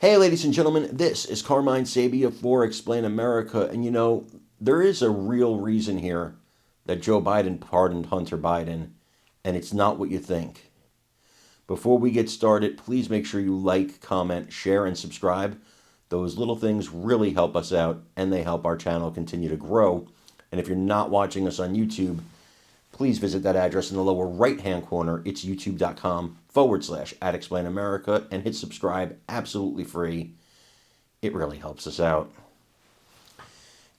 Hey, ladies and gentlemen, this is Carmine Sabia for Explain America. And there is a real reason here that Joe Biden pardoned Hunter Biden, and it's not what you think. Before we get started, please make sure you like, comment, share, and subscribe. Those little things really help us out, and they help our channel continue to grow. And if you're not watching us on YouTube, please visit that address in the lower right-hand corner. It's youtube.com/@explainamerica and hit subscribe, absolutely free. It really helps us out.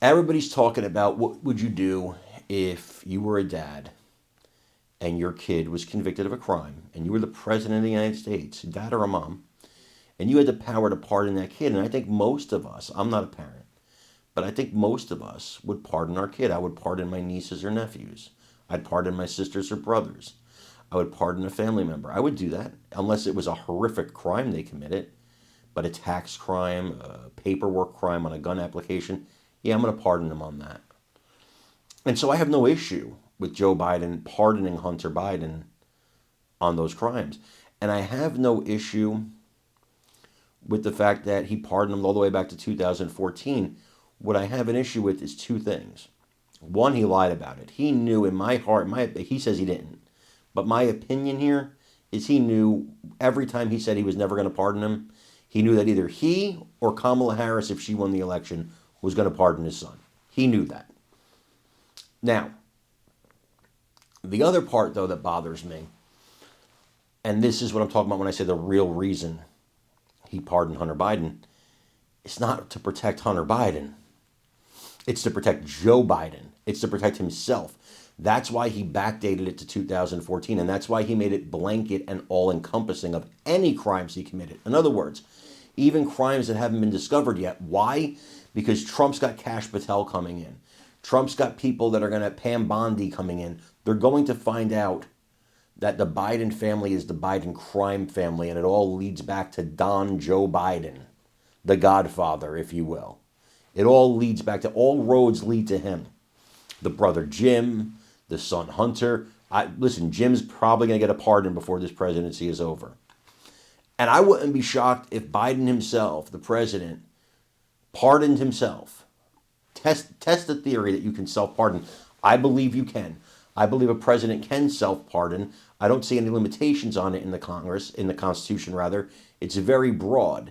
Everybody's talking about what would you do if you were a dad and your kid was convicted of a crime and you were the president of the United States, dad or a mom, and you had the power to pardon that kid. And I think most of us, I'm not a parent, but I think most of us would pardon our kid. I would pardon my nieces or nephews. I'd pardon my sisters or brothers. I would pardon a family member. I would do that unless it was a horrific crime they committed, but a tax crime, a paperwork crime on a gun application, yeah, I'm going to pardon them on that. And so I have no issue with Joe Biden pardoning Hunter Biden on those crimes. And I have no issue with the fact that he pardoned him all the way back to 2014. What I have an issue with is two things. One, he lied about it. He knew in my heart, he says he didn't. But my opinion here is he knew every time he said he was never going to pardon him, he knew that either he or Kamala Harris, if she won the election, was going to pardon his son. He knew that. Now, the other part, though, that bothers me, and this is what I'm talking about when I say the real reason he pardoned Hunter Biden, it's not to protect Hunter Biden. It's to protect Joe Biden. It's to protect himself. That's why he backdated it to 2014, and that's why he made it blanket and all-encompassing of any crimes he committed. In other words, even crimes that haven't been discovered yet. Why? Because Trump's got Kash Patel coming in. Trump's got people that are going to, Pam Bondi coming in. They're going to find out that the Biden family is the Biden crime family, and it all leads back to Don Joe Biden, the Godfather, if you will. It all leads back to, all roads lead to him. The brother Jim, the son Hunter. Listen, Jim's probably going to get a pardon before this presidency is over. And I wouldn't be shocked if Biden himself, the president, pardoned himself. Test the theory that you can self-pardon. I believe you can. I believe a president can self-pardon. I don't see any limitations on it in the Constitution rather. It's very broad.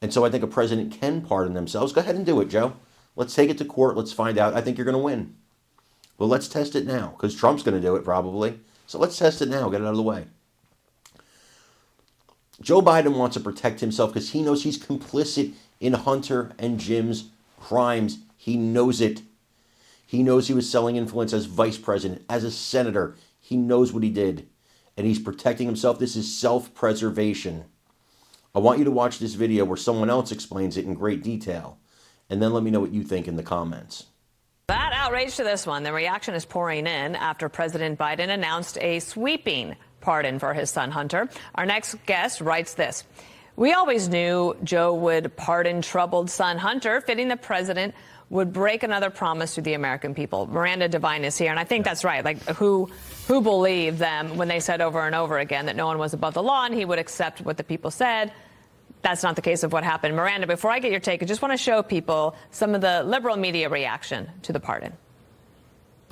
And so I think a president can pardon themselves. Go ahead and do it, Joe. Let's take it to court. Let's find out. I think you're going to win. Well, let's test it now, because Trump's going to do it probably. So let's test it now. Get it out of the way. Joe Biden wants to protect himself because he knows he's complicit in Hunter and Jim's crimes. He knows it. He knows he was selling influence as vice president, as a senator. He knows what he did. And he's protecting himself. This is self-preservation. I want you to watch this video where someone else explains it in great detail. And then let me know what you think in the comments. That outrage to this one. The reaction is pouring in after President Biden announced a sweeping pardon for his son Hunter. Our next guest writes this. We always knew Joe would pardon troubled son Hunter, fitting the president would break another promise to the American people. Miranda Devine is here, and I think that's right. Like, who believed them when they said over and over again that no one was above the law and he would accept what the people said? That's not the case of what happened. Miranda, before I get your take, I just want to show people some of the liberal media reaction to the pardon.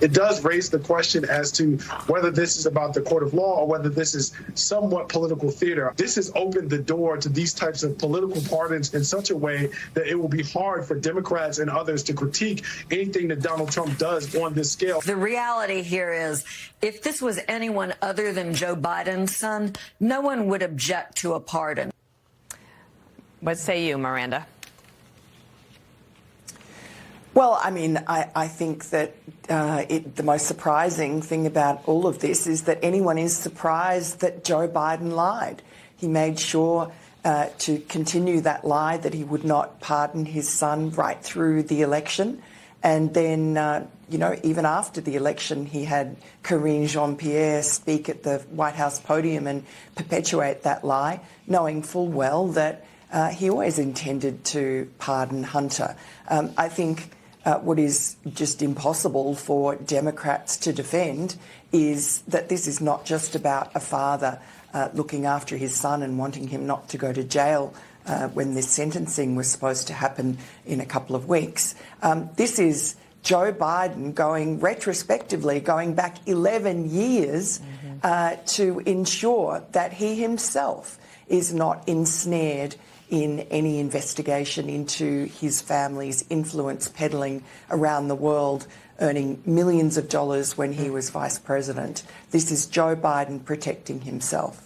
It does raise the question as to whether this is about the court of law or whether this is somewhat political theater. This has opened the door to these types of political pardons in such a way that it will be hard for Democrats and others to critique anything that Donald Trump does on this scale. The reality here is, if this was anyone other than Joe Biden's son, no one would object to a pardon. What say you, Miranda? Well, I mean, I think that the most surprising thing about all of this is that anyone is surprised that Joe Biden lied. He made sure to continue that lie that he would not pardon his son right through the election. And then, even after the election, he had Karine Jean-Pierre speak at the White House podium and perpetuate that lie, knowing full well that he always intended to pardon Hunter. I think what is just impossible for Democrats to defend is that this is not just about a father looking after his son and wanting him not to go to jail when this sentencing was supposed to happen in a couple of weeks. This is Joe Biden going retrospectively, going back 11 years to ensure that he himself is not ensnared in any investigation into his family's influence peddling around the world, earning millions of dollars when he was vice president. This is Joe Biden protecting himself.